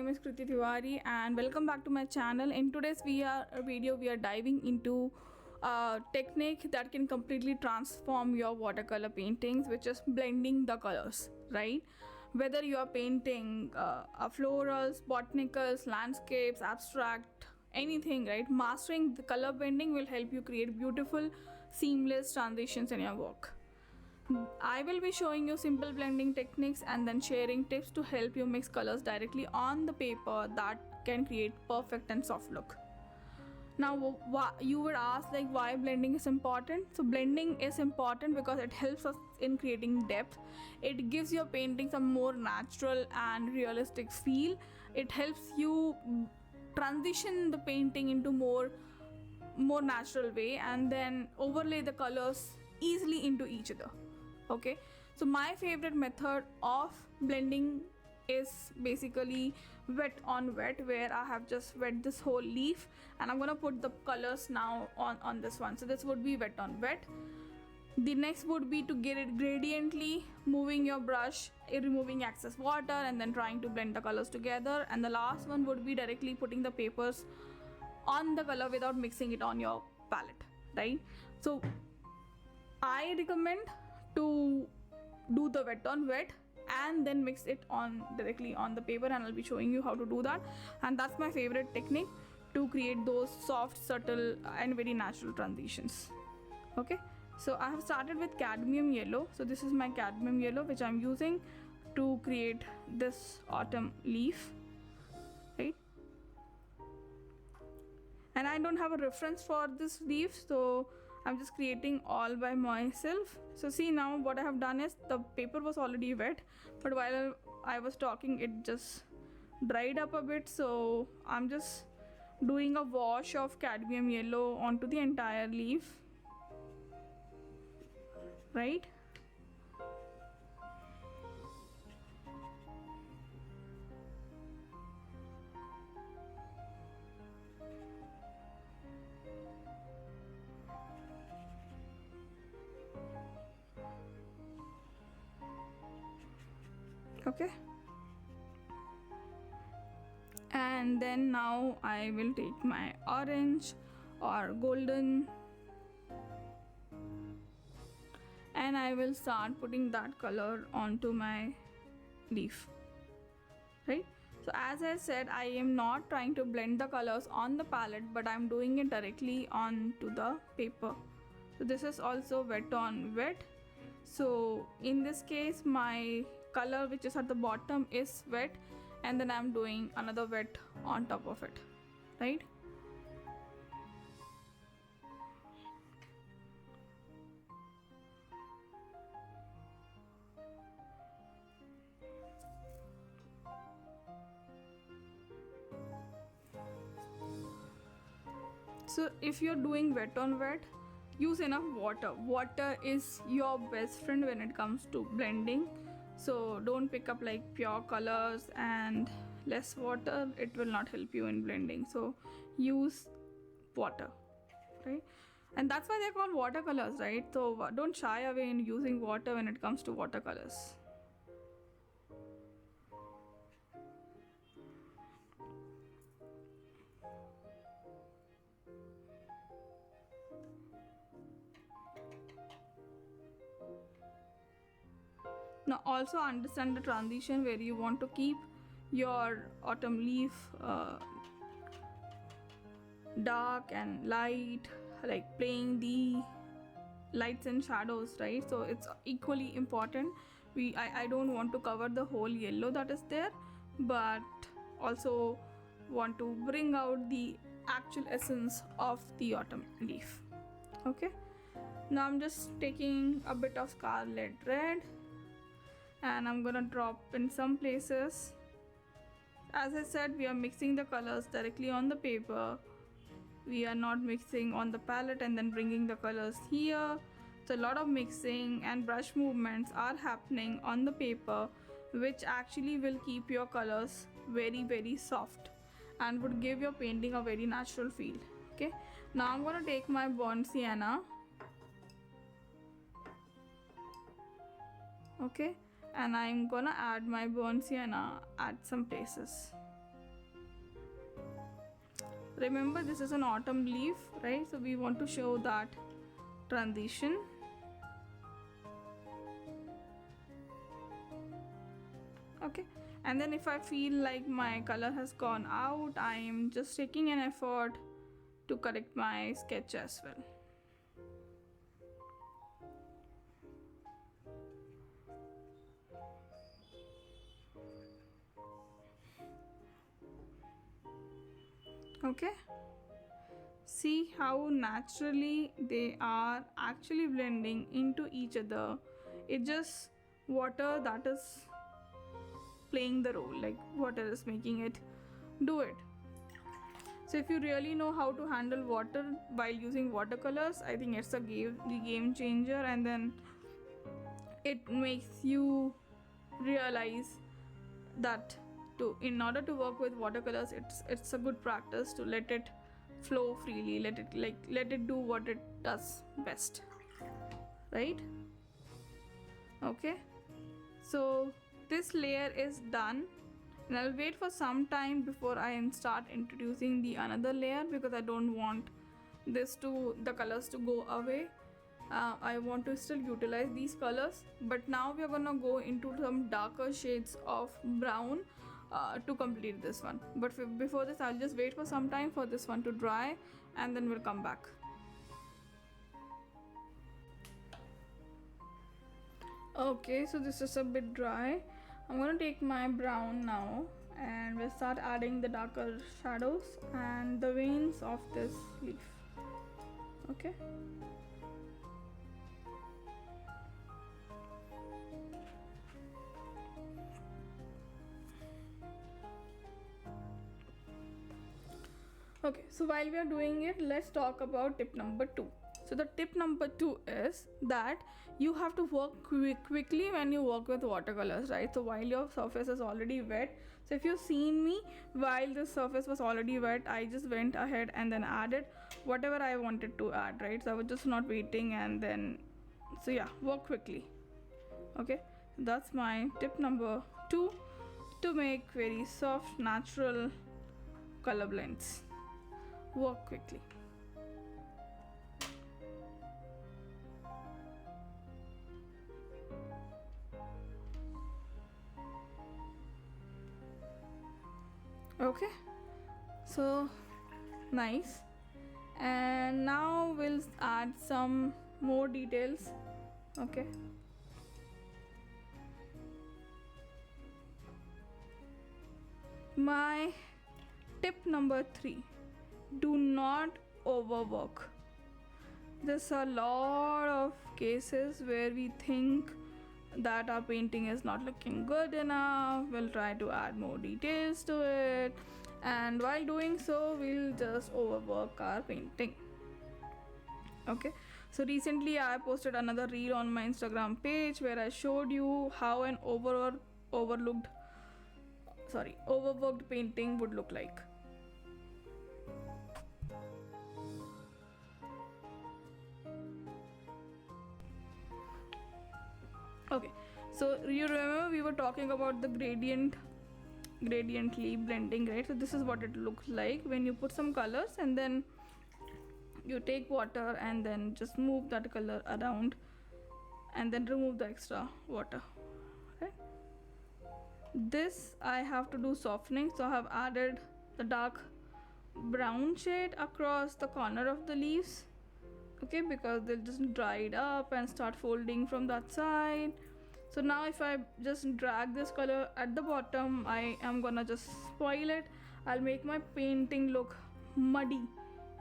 name is Kriti Tiwari and welcome back to my channel. In today's video, we are diving into a technique that can completely transform your watercolor paintings, which is blending the colors, right? Whether you are painting florals, botanicals, landscapes, abstract, anything, right? Mastering the color blending will help you create beautiful, seamless transitions in your work. I will be showing you simple blending techniques and then sharing tips to help you mix colors directly on the paper that can create perfect and soft look. Now you would ask, like, why blending is important? So blending is important because it helps us in creating depth. It gives your paintings a more natural and realistic feel. It helps you transition the painting into more natural way and then overlay the colors easily into each other. Okay, so my favorite method of blending is basically wet on wet, where I have just wet this whole leaf and I'm gonna put the colors now on this one. So this would be wet on wet. The next would be to get it gradiently, moving your brush, removing excess water and then trying to blend the colors together. And the last one would be directly putting the papers on the color without mixing it on your palette, right? So I recommend to do the wet on wet and then mix it on directly on the paper, and I'll be showing you how to do that. And that's my favorite technique to create those soft, subtle and very natural transitions. Okay, so I have started with cadmium yellow. So this is my cadmium yellow which I'm using to create this autumn leaf, right? And I don't have a reference for this leaf, so I'm just creating all by myself. So see, now what I have done is the paper was already wet, but while I was talking it just dried up a bit, so I'm just doing a wash of cadmium yellow onto the entire leaf, right? Okay, and then now I will take my orange or golden and I will start putting that color onto my leaf, right? So as I said, I am not trying to blend the colors on the palette, but I'm doing it directly onto the paper. So this is also wet on wet. So in this case my color which is at the bottom is wet and then I'm doing another wet on top of it, right? So if you're doing wet on wet, use enough water. Water is your best friend when it comes to blending. So don't pick up like pure colors and less water, it will not help you in blending. So use water, right? And that's why they're called watercolors, right? So don't shy away in using water when it comes to watercolors. Now also understand the transition where you want to keep your autumn leaf dark and light, like playing the lights and shadows, right? So it's equally important. I don't want to cover the whole yellow that is there, but also want to bring out the actual essence of the autumn leaf. Okay, now I'm just taking a bit of scarlet red and I'm gonna drop in some places. As I said, we are mixing the colors directly on the paper. We are not mixing on the palette and then bringing the colors here. So a lot of mixing and brush movements are happening on the paper, which actually will keep your colors very, very soft and would give your painting a very natural feel. Okay, now I'm gonna take my burnt sienna. Okay, and I'm gonna add my burnt sienna at some places. Remember, this is an autumn leaf, right? So we want to show that transition. Okay, and then if I feel like my color has gone out, I am just taking an effort to correct my sketch as well. Okay, see how naturally they are actually blending into each other. It's just water that is playing the role, like water is making it do it. So if you really know how to handle water while using watercolors, I think it's a game changer, and then it makes you realize that in order to work with watercolors, it's a good practice to let it flow freely, let it do what it does best, right? Okay, so this layer is done, and I'll wait for some time before I start introducing the another layer, because I don't want the colors to go away. I want to still utilize these colors, but now we are gonna go into some darker shades of brown to complete this one. But before this, I'll just wait for some time for this one to dry, and then we'll come back. Okay, so this is a bit dry. I'm gonna take my brown now, and we'll start adding the darker shadows and the veins of this leaf. Okay. Okay, so while we are doing it, let's talk about tip number 2. So the tip number 2 is that you have to work quickly when you work with watercolors, right? So while your surface is already wet, so if you've seen me while the surface was already wet, I just went ahead and then added whatever I wanted to add, right? So I was just not waiting, and then, so yeah, work quickly. Okay, that's my tip number 2, to make very soft, natural color blends. Work quickly. Okay, so nice, and now we'll add some more details. Okay, my tip number 3, do not overwork. There's a lot of cases where we think that our painting is not looking good enough, we'll try to add more details to it, and while doing so, we'll just overwork our painting. Okay, so recently I posted another reel on my Instagram page where I showed you how an overworked painting would look like. Okay, so you remember we were talking about the gradiently blending, right? So this is what it looks like when you put some colors and then you take water and then just move that color around and then remove the extra water, right? This I have to do softening, so I have added the dark brown shade across the corner of the leaves, okay, because they'll just dry it up and start folding from that side. So now if I just drag this color at the bottom, I am gonna just spoil it. I'll make my painting look muddy,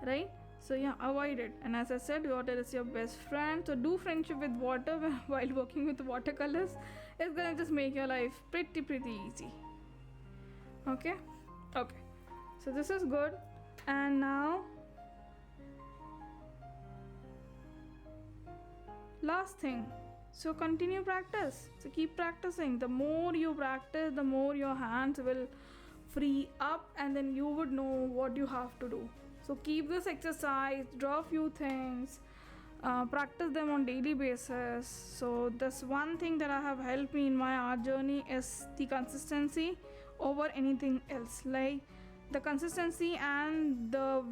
right? So yeah, avoid it. And as I said, water is your best friend, so do friendship with water while working with watercolors. It's gonna just make your life pretty easy. Okay, so this is good. And now last thing, so continue practice, so keep practicing. The more you practice, the more your hands will free up, and then you would know what you have to do. So keep this exercise, draw a few things, practice them on daily basis. So this one thing that I have helped me in my art journey is the consistency over anything else. Like the consistency and the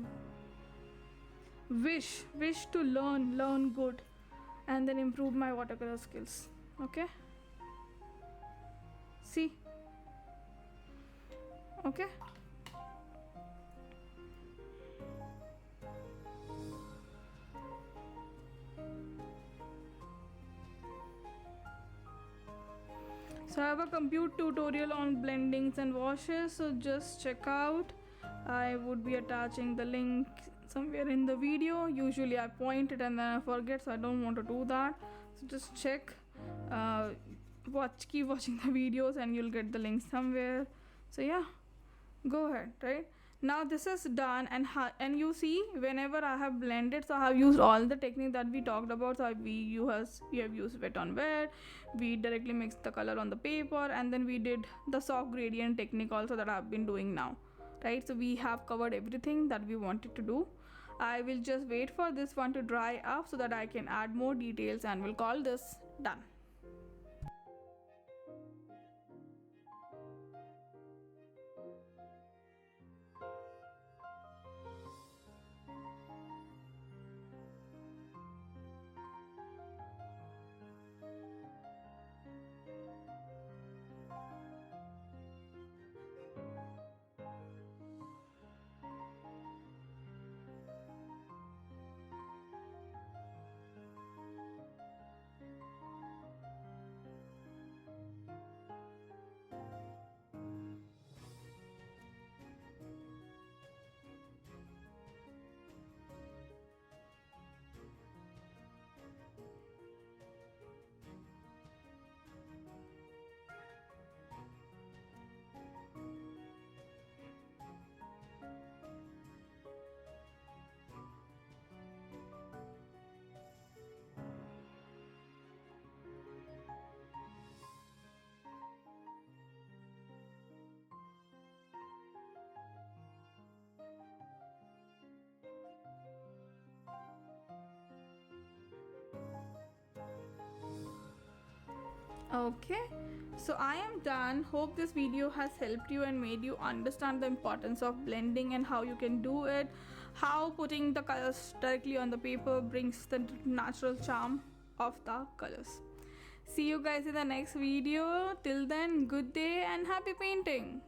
wish to learn good, and then improve my watercolor skills. Okay, see. Okay, so I have a compute tutorial on blendings and washes, so just check out. I would be attaching the link somewhere in the video. Usually I point it and then I forget, so I don't want to do that. So just check, keep watching the videos and you'll get the link somewhere. So yeah, go ahead. Right now this is done, and you see, whenever I have blended, so I have used all the technique that we talked about. So we have used wet on wet, we directly mixed the color on the paper, and then we did the soft gradient technique also that I've been doing now. Right, so we have covered everything that we wanted to do. I will just wait for this one to dry up so that I can add more details, and we'll call this done. Okay, so I am done. Hope this video has helped you and made you understand the importance of blending and how you can do it, how putting the colors directly on the paper brings the natural charm of the colors. See you guys in the next video. Till then, good day and happy painting.